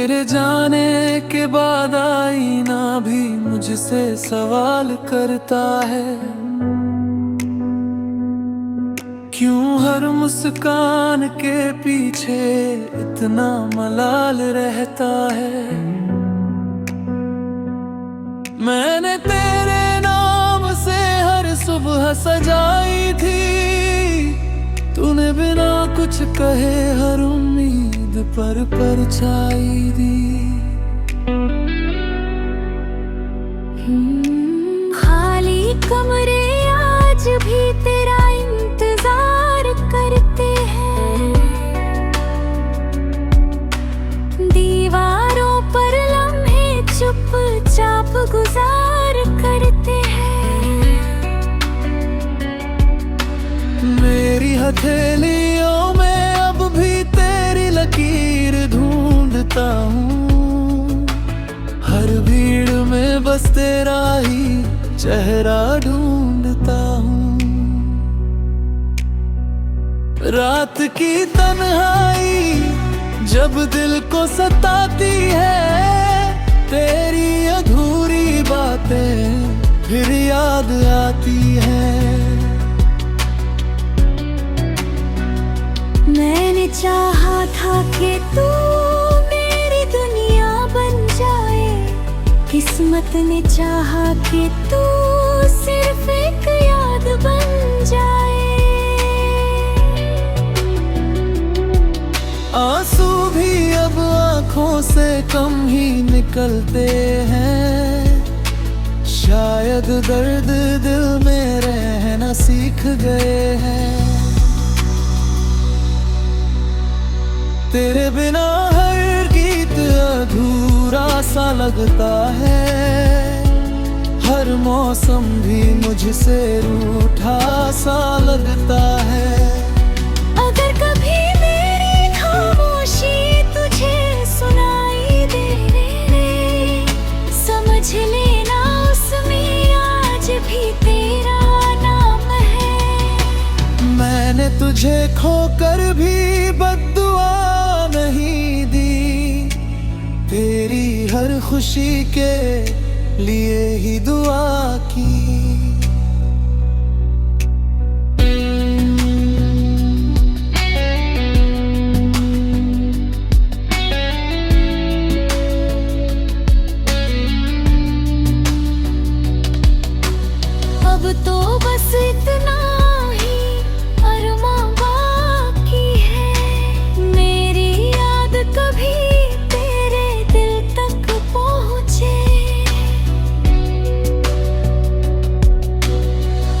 तेरे जाने के बाद आईना भी मुझसे सवाल करता है, क्यों हर मुस्कान के पीछे इतना मलाल रहता है। मैंने तेरे नाम से हर सुबह सजाई थी, तूने बिना कुछ कहे हर उम्मीद पर परछाई दी। खाली कमरे आज भी तेरा इंतजार करते हैं, दीवारों पर लम्हे चुपचाप गुजार करते हैं। मेरी हथेलियों में अब भी तेरी लकीर ढूंढता हूँ, हर भीड़ में बस तेरा ही चेहरा ढूंढता हूँ। रात की तन्हाई जब दिल को सताती है, तेरी अधूरी बातें फिर याद आती हैं। मैंने चाहा था कि तू मेरी दुनिया बन जाए, किस्मत ने चाहा कि तू सिर्फ एक याद बन जाए। आंसू भी अब आँखों से कम ही निकलते हैं, शायद दर्द दिल में रहना सीख गए हैं। तेरे बिना हर गीत अधूरा सा लगता है, हर मौसम भी मुझसे रूठा सा लगता है। अगर कभी मेरी खामोशी तुझे सुनाई दे, समझ लेना उसमें आज भी तेरा नाम है। मैंने तुझे खोकर भी बद्दुआ नहीं दी, तेरी हर खुशी के लिए ही दुआ की। अब तो बस इतना ही अरमां बाकी है, मेरी याद कभी तेरे दिल तक पहुँचे।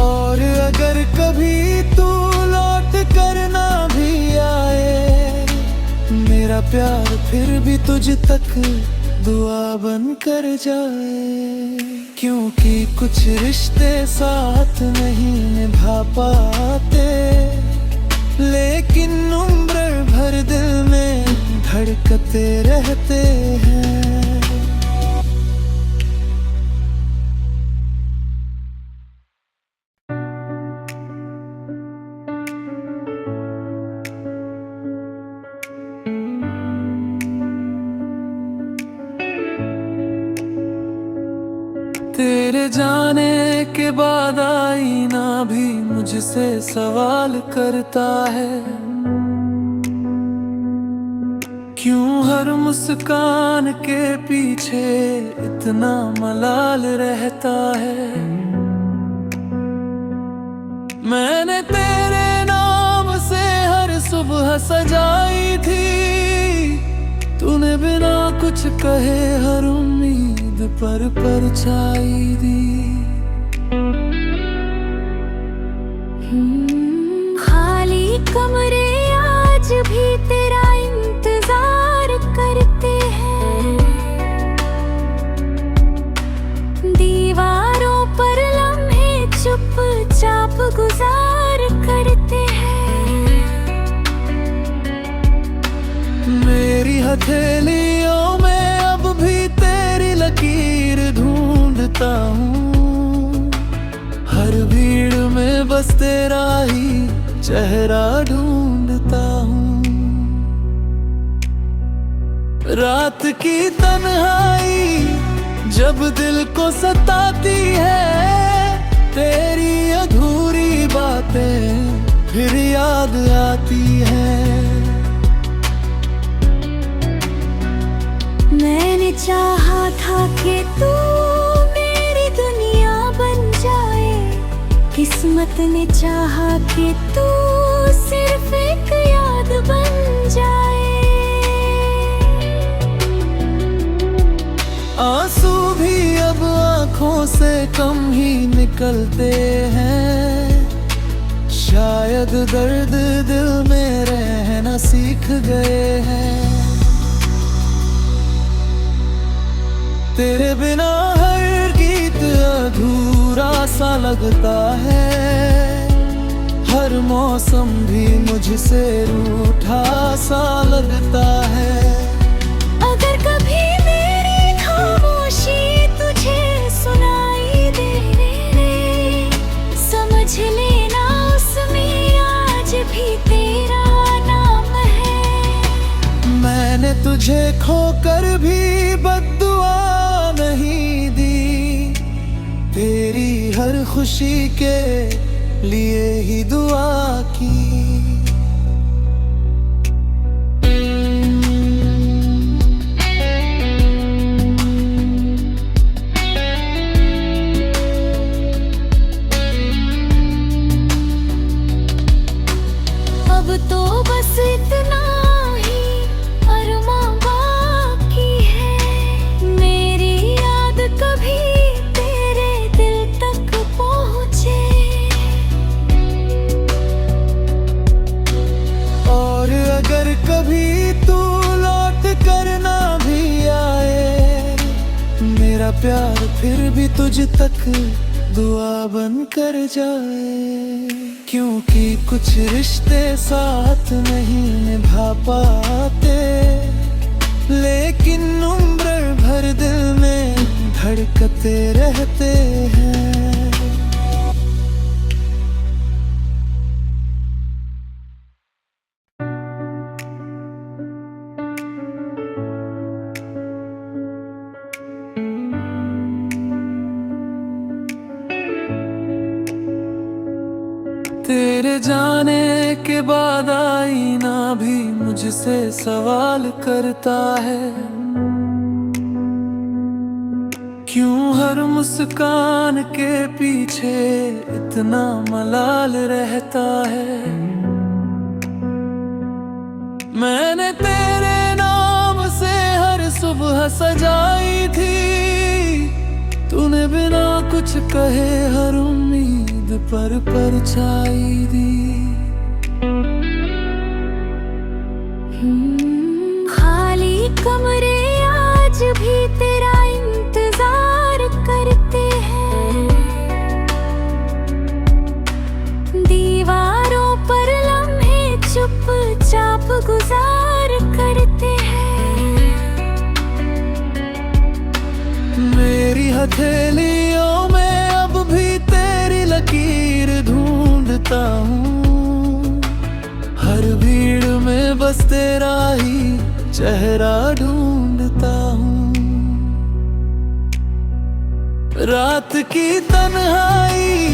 और अगर कभी तू लौट कर ना भी आए, मेरा प्यार फिर भी तुझ तक दुआ बन कर जाए। क्योंकि कुछ रिश्ते साथ नहीं निभा पाते, लेकिन उम्र भर दिल में धड़कते रहते हैं। तेरे जाने के बाद आईना भी मुझसे सवाल करता है, क्यों हर मुस्कान के पीछे इतना मलाल रहता है। मैंने तेरे नाम से हर सुबह सजाई थी, तूने बिना कुछ कहे हर उम्मीद पर परछाई दी। खाली कमरे आज भी तेरा इंतजार करते हैं, दीवारों पर लम्हे चुपचाप गुजार करते हैं। मेरी हथेलियों में अब भी तेरी लकीर ढूंढता हूँ, हर भीड़ में बस तेरा ही चेहरा ढूंढता हूँ। रात की तन्हाई जब दिल को सताती है, तेरी अधूरी बातें फिर याद आती है। मैंने चाहा था कि तू मेरी दुनिया बन जाए, किस्मत ने चाहा कि तू सिर्फ एक याद बन जाए। आंसू भी अब आंखों से कम ही निकलते हैं, शायद दर्द दिल में रहना सीख गए हैं। तेरे बिना हर गीत अधूरा सा लगता है, हर मौसम भी मुझसे रूठा सा लगता है। अगर कभी मेरी खामोशी तुझे सुनाई दे, समझ लेना उसमें आज भी तेरा नाम है। मैंने तुझे खोकर भी बद्दुआ नहीं दी, तेरी हर खुशी के लिए ही दुआ की। अब तो बस इतना ही अरमां बाकी है, मेरी याद कभी तेरे दिल तक पहुँचे। और अगर कभी तू लौट कर ना भी आए, मेरा प्यार फिर भी तुझ तक दुआ बन कर जाए। क्योंकि कुछ रिश्ते साथ नहीं निभा पाते, लेकिन उम्र भर दिल में धड़कते रहते हैं। तेरे जाने के बाद आईना भी मुझसे सवाल करता है, क्यों हर मुस्कान के पीछे इतना मलाल रहता है। मैंने तेरे नाम से हर सुबह सजाई थी, तूने बिना कुछ कहे हर उम्मीद पर परछाई दी। खाली कमरे आज भी तेरा इंतजार करते हैं, दीवारों पर लम्हे चुपचाप गुजार करते हैं। मेरी हथेलियों में अब भी तेरी लकीर ढूंढता हूँ, हर भीड़ में बस तेरा ही चेहरा ढूंढता हूँ। रात की तन्हाई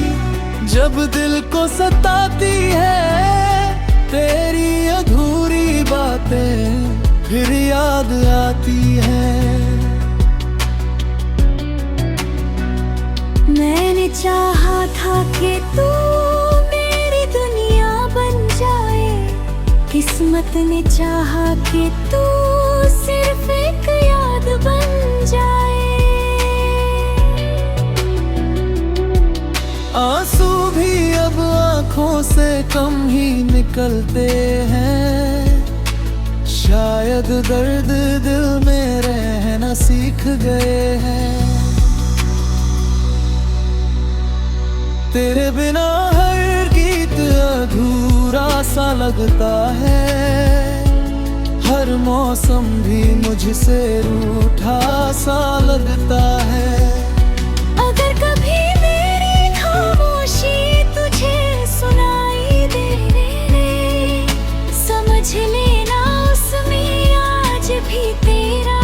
जब दिल को सताती है, तेरी अधूरी बातें फिर याद आती हैं। मैंने चाहा था कि तू मेरी दुनिया बन जाए, किस्मत ने चाहा कि तू सिर्फ एक याद बन जाए। आंसू भी अब आंखों से कम ही निकलते हैं, शायद दर्द दिल में रहना सीख गए हैं। तेरे बिना हर गीत अधूरा सा लगता है, हर मौसम भी मुझसे रूठा सा लगता है। अगर कभी मेरी खामोशी तुझे सुनाई दे, समझ लेना उसमें आज भी तेरा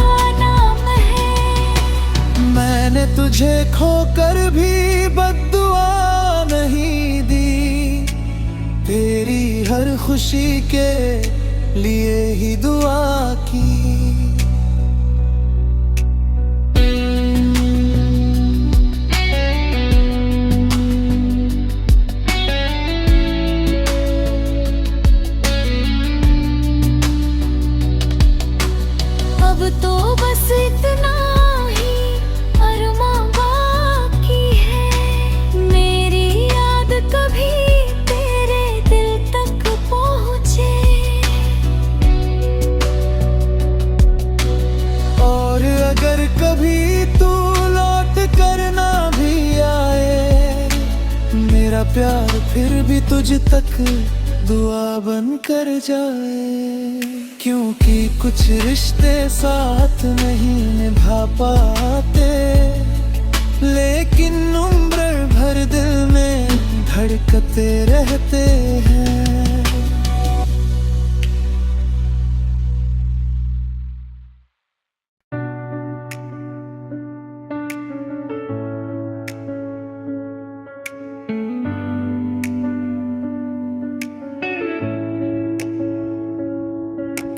मैंने तुझे खोकर भी बद्दुआ नहीं दी, तेरी हर खुशी के लिए ही दुआ की। अब तो बस इतना ही अरमां बाकी है, मेरी याद कभी तेरे दिल तक पहुँचे। और अगर कभी तू लौट कर ना भी आए, मेरा प्यार फिर भी तुझ तक दुआ बन कर जाए। क्योंकि कुछ रिश्ते साथ नहीं निभा पाते, लेकिन उम्र भर दिल में धड़कते रहते हैं।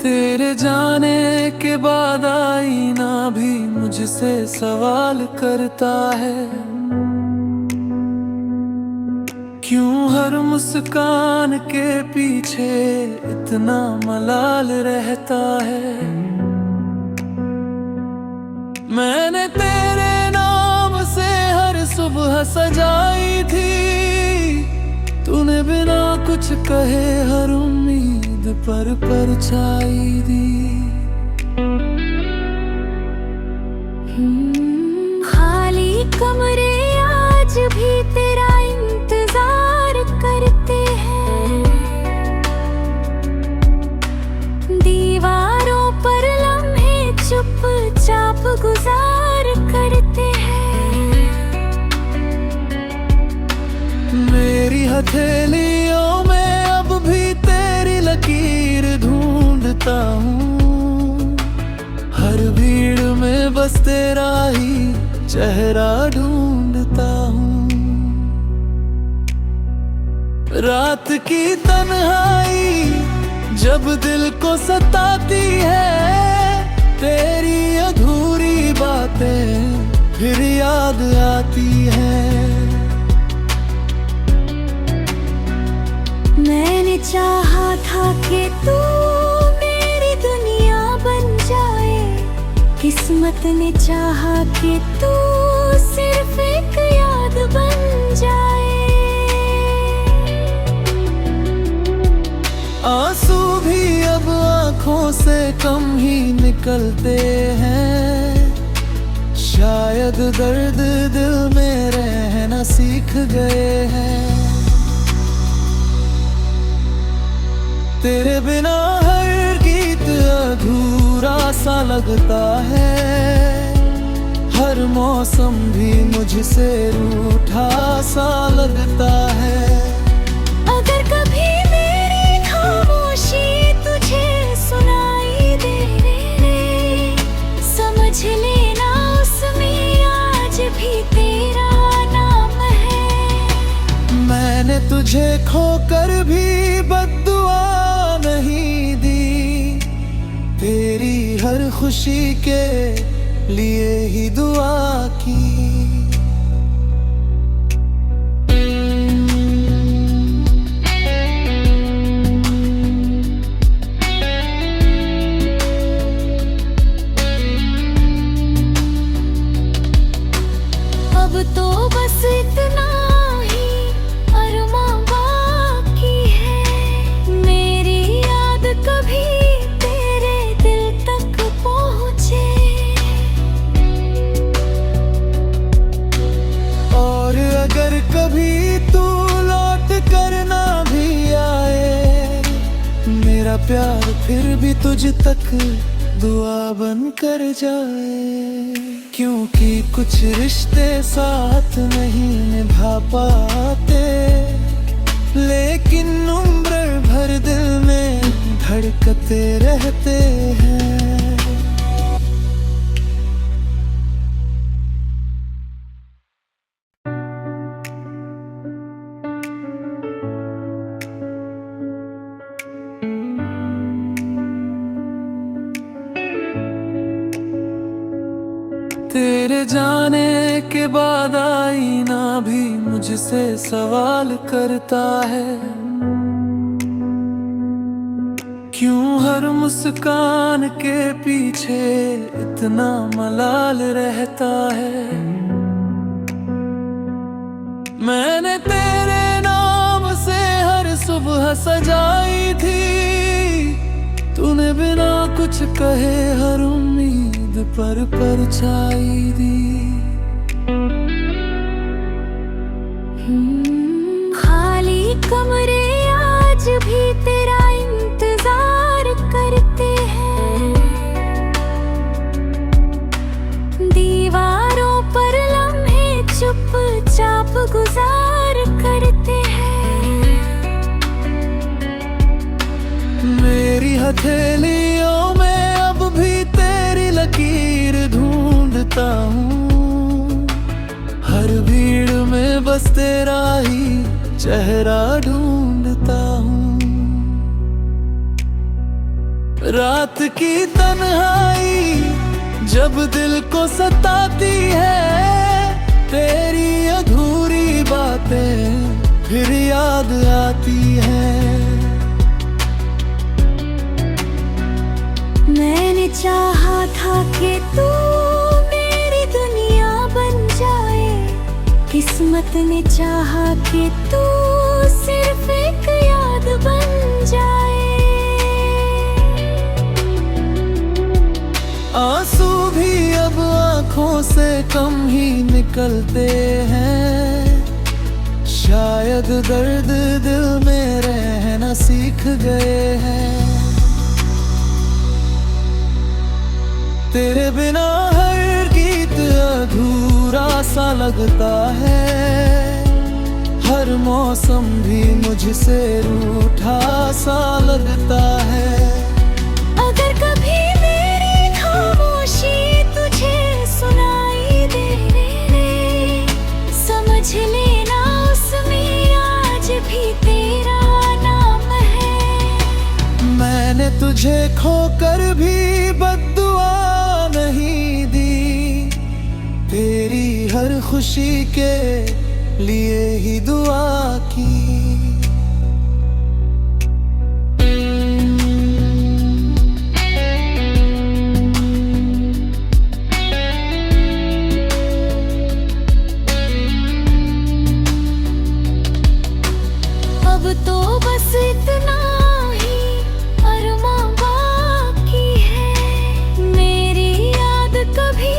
तेरे जाने के बाद आईना भी मुझसे सवाल करता है, क्यों हर मुस्कान के पीछे इतना मलाल रहता है। मैंने तेरे नाम से हर सुबह सजाई थी, तूने बिना कुछ कहे हर उम्मीद पर परछाई दी। खाली कमरे आज भी तेरा इंतजार करते हैं, दीवारों पर लम्हे चुपचाप गुजार करते हैं। मेरी हथेलियों में अब भी तेरी लकीर ढूंढता हूँ, हर भीड़ में बस तेरा ही चेहरा ढूंढता हूँ। रात की तन्हाई जब दिल को सताती है, तेरी अधूरी बातें फिर याद आती हैं। मैंने चाहा था कि तू मेरी दुनिया बन जाए, किस्मत ने चाहा कि तू सिर्फ एक याद बन जाए। आंसू भी अब आंखों से कम ही निकलते हैं, शायद दर्द दिल में रहना सीख गए हैं। तेरे बिना हर गीत अधूरा सा लगता है, हर मौसम भी मुझसे रूठा सा लगता है। अगर कभी मेरी खामोशी तुझे सुनाई दे, समझ लेना उसमें आज भी तेरा नाम है। मैंने तुझे खोकर भी बद्दुआ नहीं दी, तेरी हर खुशी के लिए ही दुआ की। अब तो बस इतना ही अरमां बाकी है, मेरी याद कभी तेरे दिल तक पहुँचे। और अगर कभी तू लौट कर ना भी आए, मेरा प्यार फिर भी तुझ तक दुआ बन कर जाए। क्योंकि कुछ रिश्ते साथ नहीं निभा पाते, लेकिन उम्र भर दिल में धड़कते रहते हैं। जाने के बाद आईना भी मुझसे सवाल करता है, क्यों हर मुस्कान के पीछे इतना मलाल रहता है। मैंने तेरे नाम से हर सुबह सजाई थी, तूने बिना कुछ कहे हर उम्मीद पर परछाई दी। खाली कमरे आज भी तेरा इंतजार करते हैं, दीवारों पर लम्हे चुपचाप गुजार करते हैं। मेरी हथेलियों में अब भी तेरी लकीर ढूंढता हूँ, हर भीड़ में बस तेरा ही चेहरा ढूंढता हूँ। रात की तन्हाई जब दिल को सताती है, तेरी अधूरी बातें फिर याद आती हैं। मैंने चाहा था कि तू मेरी दुनिया बन जाए, किस्मत ने चाहा कि तू सिर्फ एक याद बन जाए। आंसू भी अब आंखों से कम ही निकलते हैं, शायद दर्द दिल में रहना सीख गए हैं। तेरे बिना हर गीत अधूरा सा लगता है, हर मौसम भी मुझसे रूठा सा लगता है। अगर कभी मेरी खामोशी तुझे सुनाई दे, समझ लेना उसमें आज भी तेरा नाम है। मैंने तुझे खोकर भी बद्दुआ नहीं दी, तेरी हर खुशी के लिए ही दुआ की। अब तो बस इतना ही अरमां बाकी है, मेरी याद कभी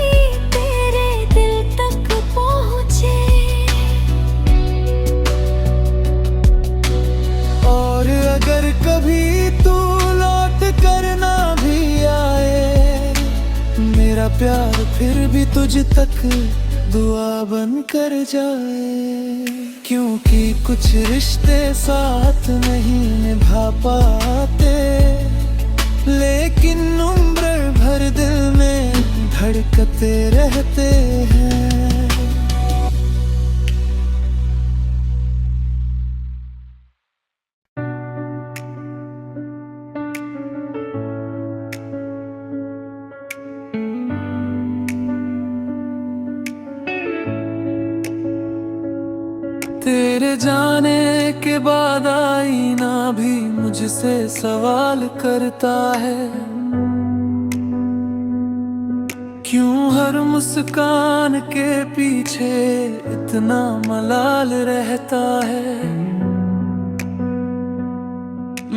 तेरे दिल तक पहुँचे। और अगर कभी तू लौट कर ना भी आए, मेरा प्यार फिर भी तुझ तक दुआ बन कर जाए। क्योंकि कुछ रिश्ते साथ नहीं निभा पाते, लेकिन उम्र भर दिल में धड़कते रहते हैं। तेरे जाने के बाद आईना भी मुझसे सवाल करता है, क्यों हर मुस्कान के पीछे इतना मलाल रहता है।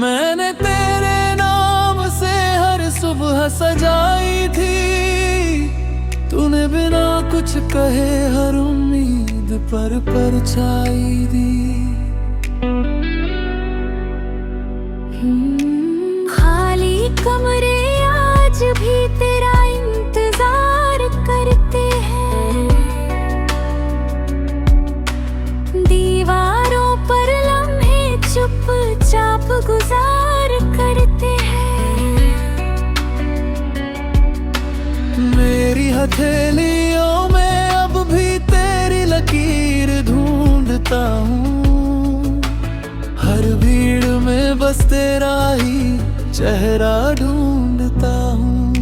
मैंने तेरे नाम से हर सुबह सजाई थी, तूने बिना कुछ कहे हर उम्मीद पर परछाई दी। खाली कमरे आज भी तेरा इंतजार करते हैं, दीवारों पर लम्हे चुपचाप गुजार करते हैं। मेरी हथेलियों में अब भी तेरी लकीर ढूंढता हूँ, हर भीड़ में बस तेरा ही चेहरा ढूंढता हूँ।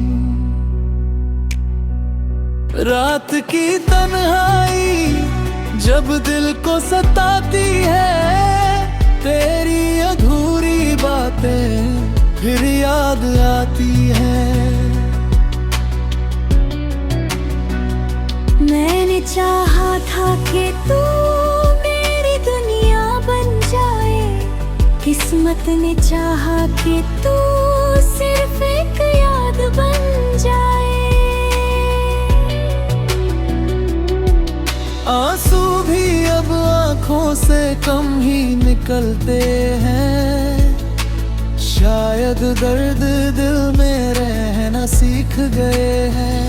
रात की तन्हाई जब दिल को सताती है, तेरी अधूरी बातें फिर याद आती है। मैंने चाहा था कि तू मेरी दुनिया बन जाए, किस्मत ने चाहा कि तू सिर्फ एक याद बन जाए। आंसू भी अब आंखों से कम ही निकलते हैं, शायद दर्द दिल में रहना सीख गए हैं।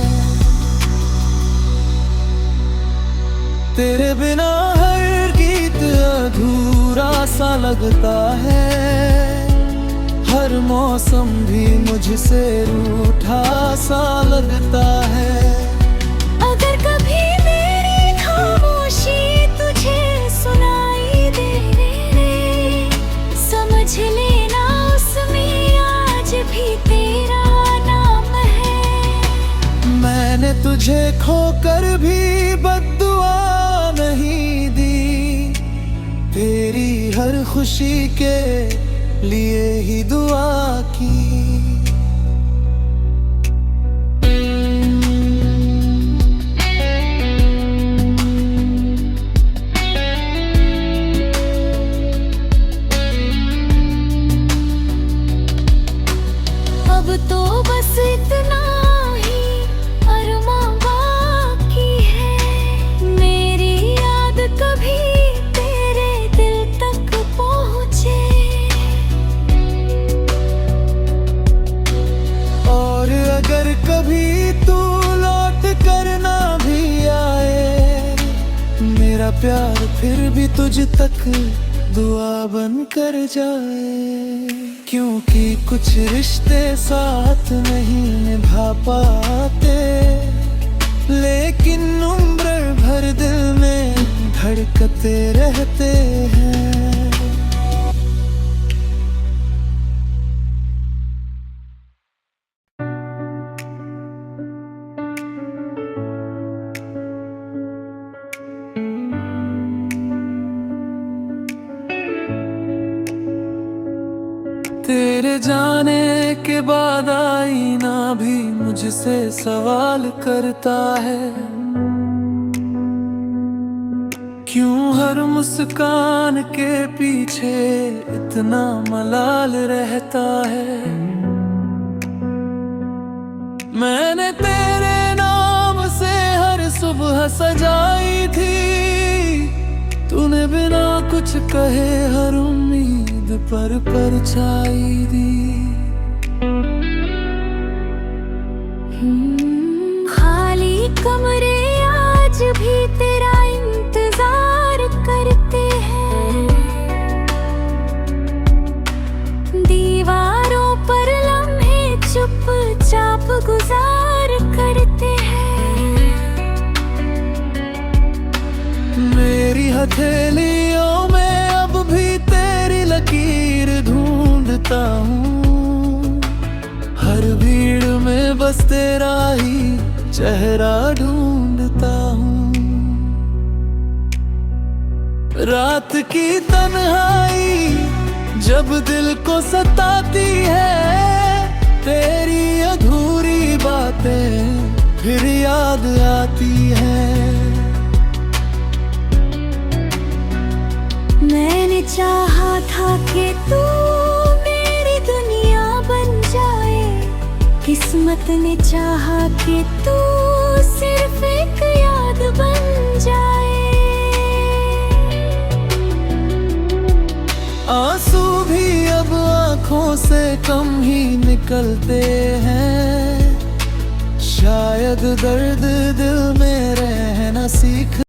तेरे बिना हर गीत अधूरा सा लगता है, हर मौसम भी मुझसे रूठा सा लगता है। अगर कभी मेरी खामोशी तुझे सुनाई दे, समझ लेना उसमें आज भी तेरा नाम है। मैंने तुझे खोकर भी बद्दुआ नहीं दी, तेरी हर खुशी के लिए ही दुआ की। अब तो बस इतना ही अरमां बाकी है, मेरी याद कभी तेरे दिल तक पहुँचे। और अगर कभी तू लौट कर ना भी आए, मेरा प्यार फिर भी तुझ तक दुआ बन कर जाए। क्योंकि कुछ रिश्ते साथ नहीं निभा पाते, लेकिन उम्र भर दिल में धड़कते रहते हैं। तेरे जाने के बाद आईना भी मुझसे सवाल करता है, क्यों हर मुस्कान के पीछे इतना मलाल रहता है। मैंने तेरे नाम से हर सुबह सजाई थी, तूने बिना कुछ कहे हर उम्मीद पर परछाई दी। खाली कमरे आज भी तेरा इंतजार करते हैं, दीवारों पर लम्हे चुपचाप गुजार करते हैं। मेरी हथेलियों में अब भी तेरी लकीर ढूंढता हूँ, हर भीड़ में बस तेरा ही चेहरा ढूंढता हूँ। रात की तन्हाई जब दिल को सताती है, तेरी अधूरी बातें फिर याद आती हैं। मैंने चाहा था कि तू मेरी दुनिया बन जाए, किस्मत ने चाहा कि तू सिर्फ एक याद बन जाए। आंसू भी अब आंखों से कम ही निकलते हैं, शायद दर्द दिल में रहना सीख